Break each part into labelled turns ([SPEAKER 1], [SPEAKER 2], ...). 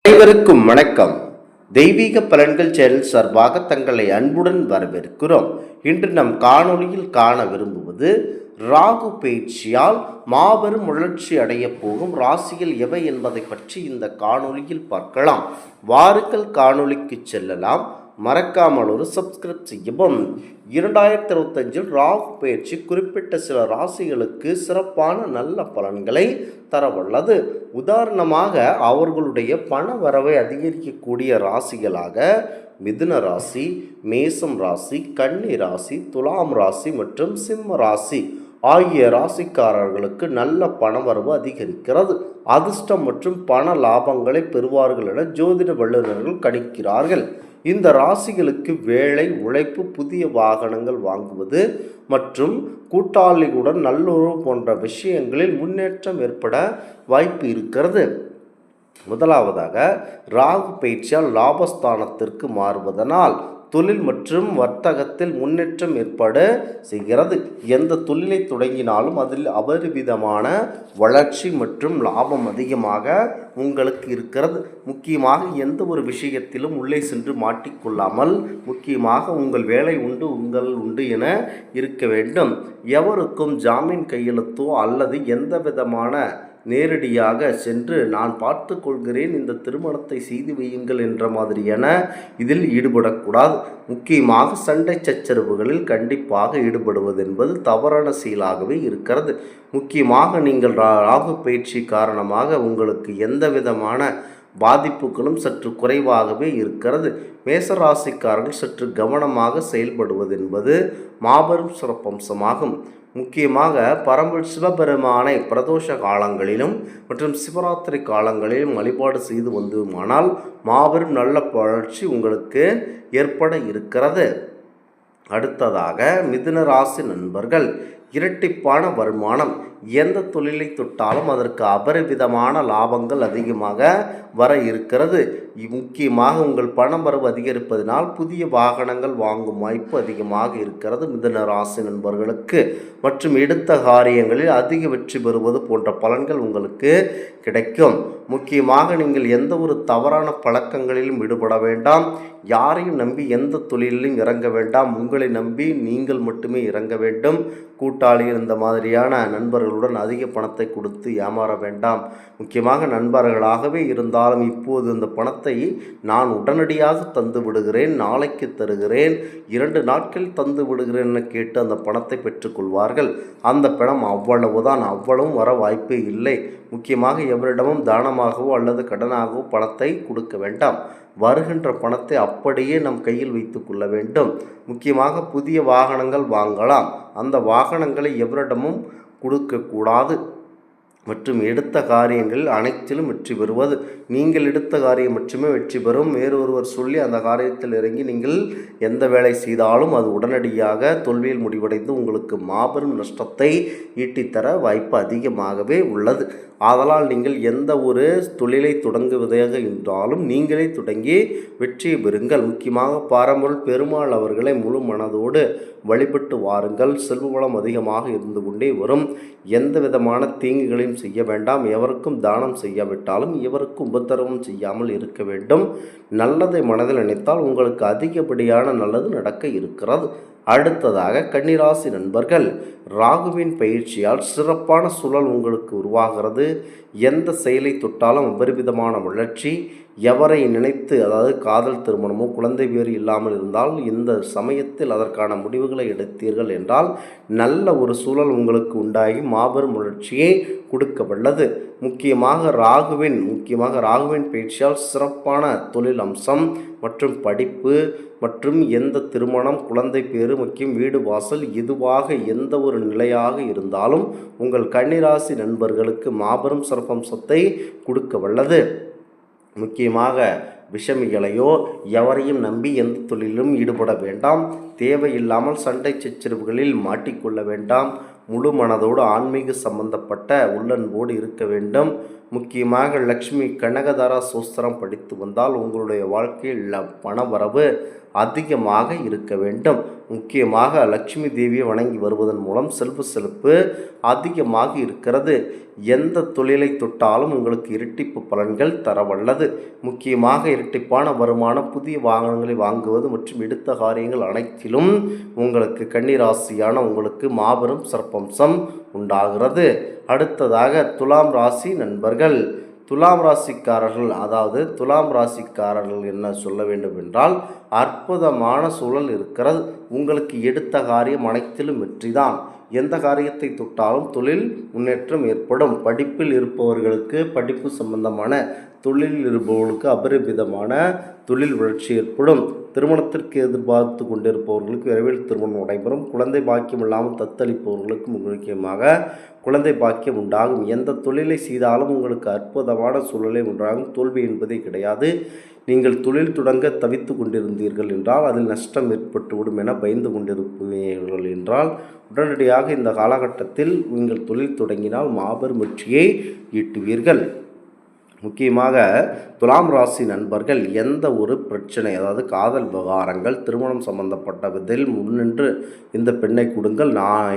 [SPEAKER 1] அனைவருக்கும் வணக்கம். தெய்வீக பலன்கள் சேனல் சார்பாக தங்களை அன்புடன் வரவேற்கிறோம். இன்று நம் காணொளியில் காண விரும்புவது ராகு பயிற்சியால் மாபெரும் வளர்ச்சி அடைய போகும் ராசிகள் எவை என்பதை பற்றி இந்த காணொளியில் பார்க்கலாம். வாருங்கள் காணொளிக்கு செல்லலாம். மறக்காமல் ஒரு சப்ஸ்கிரைப் செய்யவும். 2025 ராகு பயிற்சி குறிப்பிட்ட சில ராசிகளுக்கு சிறப்பான நல்ல பலன்களை தரவல்லது. உதாரணமாக அவர்களுடைய பண வரவை அதிகரிக்கக்கூடிய ராசிகளாக மிதுன ராசி, மேசம் ராசி, கன்னி ராசி, துலாம் ராசி மற்றும் சிம்ம ராசி ஆகிய ராசிக்காரர்களுக்கு நல்ல பணவரவு அதிகரிக்கிறது. அதிர்ஷ்டம் மற்றும் பண லாபங்களை பெறுவார்கள் என ஜோதிட வல்லுநர்கள் கணிக்கிறார்கள். இந்த ராசிகளுக்கு வேலை, உழைப்பு, புதிய வாகனங்கள் வாங்குவது மற்றும் கூட்டாளிகளுடன் நல்லுறவு போன்ற விஷயங்களில் முன்னேற்றம் ஏற்பட வாய்ப்பு இருக்கிறது. முதலாவதாக, ராகு பயிற்சியால் லாபஸ்தானத்திற்கு மாறுவதனால் தொழில் மற்றும் வர்த்தகத்தில் முன்னேற்றம் ஏற்பட செய்கிறது. எந்த தொழிலை தொடங்கினாலும் அதில் அபரிவிதமான வளர்ச்சி மற்றும் லாபம் அதிகமாக உங்களுக்கு இருக்கிறது. முக்கியமாக எந்த ஒரு விஷயத்திலும் உள்ளே சென்று மாட்டிக்கொள்ளாமல் முக்கியமாக உங்கள் வேலை உண்டு உங்கள் உண்டு என இருக்க வேண்டும். எவருக்கும் ஜாமீன் கையெழுத்தோ அல்லது எந்த விதமான நேரடியாக சென்று நான் பார்த்து கொள்கிறேன், இந்த திருமணத்தை செய்து வையுங்கள் என்ற மாதிரியான இதில் ஈடுபடக்கூடாது. முக்கியமாக சண்டை சச்சரவுகளில் கண்டிப்பாக ஈடுபடுவது என்பது தவறான செயலாகவே இருக்கிறது. முக்கியமாக நீங்கள் ராகு பயிற்சி காரணமாக உங்களுக்கு எந்த விதமான பாதிப்புகளும் சற்று குறைவாகவே இருக்கிறது. மேசராசிக்காரர்கள் சற்று கவனமாக செயல்படுவது என்பது மாபெரும் சிறப்பம்சமாகும். முக்கியமாக பரம்பொருள் சிவபெருமானை பிரதோஷ காலங்களிலும் மற்றும் சிவராத்திரி காலங்களிலும் வழிபாடு செய்து வந்தோமானால் மாபெரும் நல்ல வளர்ச்சி உங்களுக்கு ஏற்பட இருக்கிறது. அடுத்ததாக, மிதுன ராசி நண்பர்கள், இரட்டிப்பான வருமானம். எந்த தொழிலை தொட்டாலும் அதற்கு அபரிவிதமான லாபங்கள் அதிகமாக வர இருக்கிறது. முக்கியமாக உங்கள் பணம் வரவு அதிகரிப்பதனால் புதிய வாகனங்கள் வாங்கும் வாய்ப்பு அதிகமாக இருக்கிறது மிதுன ராசி நண்பர்களுக்கு. மற்றும் எடுத்த காரியங்களில் அதிக வெற்றி பெறுவது போன்ற பலன்கள் உங்களுக்கு கிடைக்கும். முக்கியமாக நீங்கள் எந்த ஒரு தவறான பழக்கங்களிலும் ஈடுபட வேண்டாம். யாரையும் நம்பி எந்த தொழிலிலும் இறங்க வேண்டாம். உங்களை நம்பி நீங்கள் மட்டுமே இறங்க வேண்டும். கூட்டாளிகள் இந்த மாதிரியான நண்பர்களுடன் அதிக பணத்தை கொடுத்து ஏமாற வேண்டாம். முக்கியமாக நண்பர்களாகவே இருந்தாலும் இப்போது இந்த பணத்தை நான் உடனடியாக தந்து விடுகிறேன், நாளைக்கு தருகிறேன், 2 நாட்கள் தந்து விடுகிறேன் என கேட்டு அந்த பணத்தை பெற்றுக்கொள்வார்கள். அந்த பணம் அவ்வளவுதான், அவ்வளவும் வர வாய்ப்பே இல்லை. முக்கியமாக எவரிடமும் தானமாகவோ அல்லது கடனாகவோ பணத்தை கொடுக்க வேண்டாம். வருகின்ற பணத்தை அப்படியே நம் கையில் வைத்து கொள்ள வேண்டும். முக்கியமாக புதிய வாகனங்கள் வாங்கலாம். அந்த வாகனங்களை எவரிடமும் கொடுக்கக்கூடாது. மற்றும் எடுத்த காரியங்களில் அனைத்திலும் வெற்றி பெறுவது. நீங்கள் எடுத்த காரியம் மட்டுமே வெற்றி பெறும். வேறொருவர் சொல்லி அந்த காரியத்தில் இறங்கி நீங்கள் எந்த வேலை செய்தாலும் அது உடனடியாக தோல்வியில் முடிவடைந்து உங்களுக்கு மாபெரும் நஷ்டத்தை ஈட்டித்தர வாய்ப்பு அதிகமாகவே உள்ளது. ஆதலால் நீங்கள் எந்த ஒரு தொழிலை தொடங்குவதாக இருந்தாலும் நீங்களே தொடங்கி வெற்றியை பெறுங்கள். முக்கியமாக பாரம்பரிய பெருமாள் அவர்களை முழு மனதோடு வழிபட்டு வாருங்கள். செல்வ வளம் அதிகமாக இருந்து கொண்டே வரும். எந்த விதமான தீங்குகளையும் செய்ய வேண்டாம். எவருக்கும் தானம் செய்யாவிட்டாலும் எவருக்கும் உபத்திரவம் செய்யாமல் இருக்க வேண்டும். நல்லதை மனதில் நினைத்தால் உங்களுக்கு அதிகப்படியான நல்லது நடக்க இருக்கிறது. அடுத்ததாக, கன்னிராசி நண்பர்கள், ராகுவின் பயிற்சியால் சிறப்பான சூழல் உங்களுக்கு உருவாகிறது. எந்த செயலை தொட்டாலும் அபரிவிதமான வளர்ச்சி. எவரை நினைத்து, அதாவது காதல் திருமணமோ குழந்தை பேறு இல்லாமல் இருந்தால் இந்த சமயத்தில் அதற்கான முடிவுகளை எடுத்தீர்கள் என்றால் நல்ல ஒரு சூழல் உங்களுக்கு உண்டாகி மாபெரும் வளர்ச்சியை கொடுக்க வல்லது. முக்கியமாக ராகுவின் பயிற்சியால் சிறப்பான தொழில் அம்சம் மற்றும் படிப்பு மற்றும் எந்த திருமணம், குழந்தை பேறு மற்றும் வீடு வாசல் எதுவாக எந்த ஒரு நிலையாக இருந்தாலும் உங்கள் கன்னிராசி நண்பர்களுக்கு மாபெரும் சிறப்பம்சத்தை கொடுக்க வல்லது. முக்கியமாக விஷமிகளையோ எவரையும் நம்பி எந்த தொழிலும் ஈடுபட வேண்டாம். தேவையில்லாமல் சண்டை சச்சரவுகளில் மாட்டிக்கொள்ள வேண்டாம். முழு மனதோடு ஆன்மீக சம்பந்தப்பட்ட உள்ளன்போடு இருக்க வேண்டும். முக்கியமாக லக்ஷ்மி கனகதாரா சோஸ்திரம் படித்து வந்தால் உங்களுடைய வாழ்க்கையில் பண வரவு அதிகமாக இருக்க வேண்டும். முக்கியமாக லட்சுமி தேவியை வணங்கி வருவதன் மூலம் செல்வ செழிப்பு அதிகமாக இருக்கிறது. எந்த தொழிலை தொட்டாலும் உங்களுக்கு இரட்டிப்பு பலன்கள் தரவல்லது. முக்கியமாக இரட்டிப்பான வருமானம், புதிய வாகனங்களை வாங்குவது மற்றும் எடுத்த காரியங்கள் அனைத்திலும் உங்களுக்கு கன்னிராசியான உங்களுக்கு மாபெரும் சிறப்பம்சம் உண்டாகிறது. அடுத்ததாக துலாம் ராசி நண்பர்கள். துலாம் ராசிக்காரர்கள், அதாவது துலாம் ராசிக்காரர்கள் என்ன சொல்ல வேண்டும் என்றால், அற்புதமான சூழல் இருக்கிறது. உங்களுக்கு எடுத்த காரியம் அனைத்திலும் வெற்றிதான். எந்த காரியத்தை தொட்டாலும் தொழில் முன்னேற்றம் ஏற்படும். படிப்பில் இருப்பவர்களுக்கு, படிப்பு சம்பந்தமான தொழிலில் இருப்பவர்களுக்கு அபரிமிதமான தொழில் வளர்ச்சி ஏற்படும். திருமணத்திற்கு எதிர்பார்த்து கொண்டிருப்பவர்களுக்கு விரைவில் திருமணம் நடைபெறும். குழந்தை பாக்கியம் இல்லாமல் தத்தளிப்பவர்களுக்கு முக்கியமாக குழந்தை பாக்கியம் உண்டாகும். எந்த தொழிலை செய்தாலும் உங்களுக்கு அற்புதமான சூழலை உண்டாகும். தோல்வி என்பதே கிடையாது. நீங்கள் தொழில் தொடங்க தவித்து கொண்டிருந்தீர்கள் என்றால் அதில் நஷ்டம் ஏற்பட்டுவிடும் என பயந்து கொண்டிருப்பீர்கள் என்றால் உடனடியாக இந்த காலகட்டத்தில் நீங்கள் தொழில் தொடங்கினால் மாபெரும் வெற்றியை ஈட்டுவீர்கள். முக்கியமாக துலாம் ராசி நண்பர்கள் எந்த ஒரு பிரச்சனை, அதாவது காதல் விவகாரங்கள், திருமணம் சம்பந்தப்பட்டதில் முன்னின்று இந்த பெண்ணை கொடுங்கள்,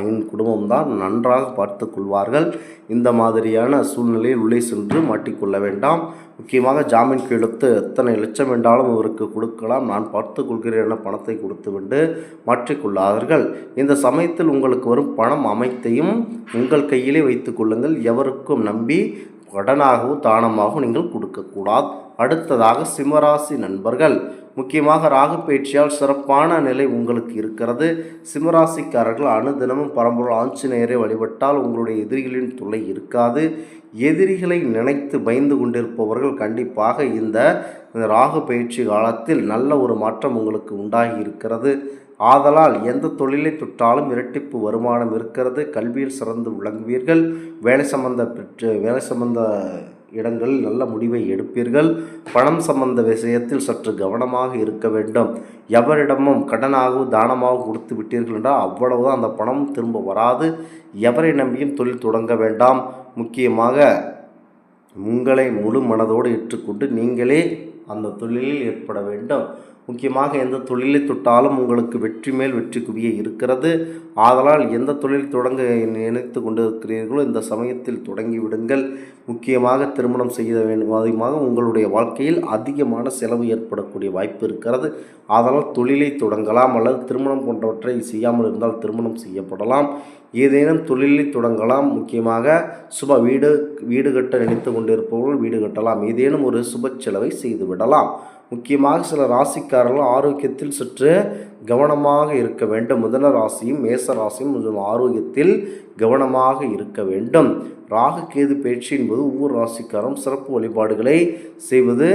[SPEAKER 1] என் குடும்பம்தான் நன்றாக பார்த்து கொள்வார்கள். இந்த மாதிரியான சூழ்நிலையில் உள்ளே சென்று மாட்டிக்கொள்ள வேண்டாம். முக்கியமாக ஜாமீன் கையெழுத்து எத்தனை லட்சம் என்றாலும் இவருக்கு கொடுக்கலாம், நான் பார்த்து கொள்கிறேன் என பணத்தை கொடுத்துவிட்டு மாற்றிக்கொள்ளாதீர்கள். இந்த சமயத்தில் உங்களுக்கு வரும் பணம் அனைத்தையும் உங்கள் கையிலே வைத்து கொள்ளுங்கள். எவருக்கும் நம்பி கடனாகவும் தானமாகவும் நீங்கள் கொடுக்கக்கூடாது. அடுத்ததாக சிம்மராசி நண்பர்கள். முக்கியமாக ராகு பயிற்சியால் சிறப்பான நிலை உங்களுக்கு இருக்கிறது. சிம்மராசிக்காரர்கள் அனுதினமும் பரம்பொருள் ஆஞ்சநேயரை வழிபட்டால் உங்களுடைய எதிரிகளின் தொல்லை இருக்காது. எதிரிகளை நினைத்து பயந்து கொண்டிருப்பவர்கள் கண்டிப்பாக இந்த ராகு பயிற்சி காலத்தில் நல்ல ஒரு மாற்றம் உங்களுக்கு உண்டாகி இருக்கிறது. ஆதலால் எந்த தொழிலை தொட்டாலும் இரட்டிப்பு வருமானம் இருக்கிறது. கல்வியில் சிறந்து விளங்குவீர்கள். வேலை சம்பந்த இடங்களில் நல்ல முடிவை எடுப்பீர்கள். பணம் சம்பந்த விஷயத்தில் சற்று கவனமாக இருக்க வேண்டும். எவரிடமும் கடனாகவும் தானமாக கொடுத்து விட்டீர்கள் என்றால் அவ்வளவுதான், அந்த பணம் திரும்ப வராது. எவரை நம்பியும் தொழில் தொடங்க வேண்டாம். முக்கியமாக உங்களை முழு மனதோடு ஏற்றுக்கொண்டு நீங்களே அந்த தொழிலில் ஏற்பட வேண்டும். முக்கியமாக எந்த தொழிலை தொட்டாலும் உங்களுக்கு வெற்றி மேல் வெற்றி குவிய இருக்கிறது. ஆதலால் எந்த தொழில் தொடங்க நினைத்து கொண்டிருக்கிறீர்களோ இந்த சமயத்தில் தொடங்கிவிடுங்கள். முக்கியமாக திருமணம் செய்ய வேண்டும். அதிகமாக உங்களுடைய வாழ்க்கையில் அதிகமான செலவு ஏற்படக்கூடிய வாய்ப்பு இருக்கிறது. ஆதலால் தொழிலை தொடங்கலாம், அல்லது திருமணம் போன்றவற்றை செய்யாமல் இருந்தால் திருமணம் செய்யப்படலாம். ஏதேனும் தொழிலை தொடங்கலாம். முக்கியமாக வீடு கட்ட நினைத்து கொண்டிருப்பவர்கள் வீடு கட்டலாம். ஏதேனும் ஒரு சுப செலவை செய்து விடலாம். முக்கியமாக சில ராசிக்காரர்கள் ஆரோக்கியத்தில் சற்று கவனமாக இருக்க வேண்டும். முதல ராசியும் மேச ராசியும் கொஞ்சம் ஆரோக்கியத்தில் கவனமாக இருக்க வேண்டும். ராகு கேது பயிற்சி என்பது ஒவ்வொரு ராசிக்காரும் சிறப்பு வழிபாடுகளை செய்வது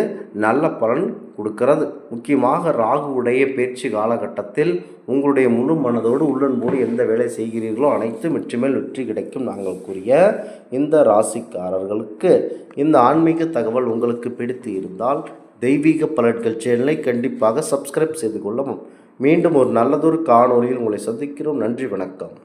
[SPEAKER 1] நல்ல பலன் கொடுக்கிறது. முக்கியமாக ராகுவுடைய பயிற்சி காலகட்டத்தில் உங்களுடைய முழு மனதோடு உள்ளன்போடு எந்த வேலை செய்கிறீர்களோ அனைத்தும் வெற்றி மேல் வெற்றி கிடைக்கும். நாங்கள் கூறிய இந்த ராசிக்காரர்களுக்கு இந்த ஆன்மீக தகவல் உங்களுக்கு பிடித்து இருந்தால் தெய்வீக பலன்கள் சேனலை கண்டிப்பாக சப்ஸ்கிரைப் செய்து கொள்ளவும். மீண்டும் ஒரு நல்லதொரு காணொளியில் உங்களை சந்திக்கிறோம். நன்றி, வணக்கம்.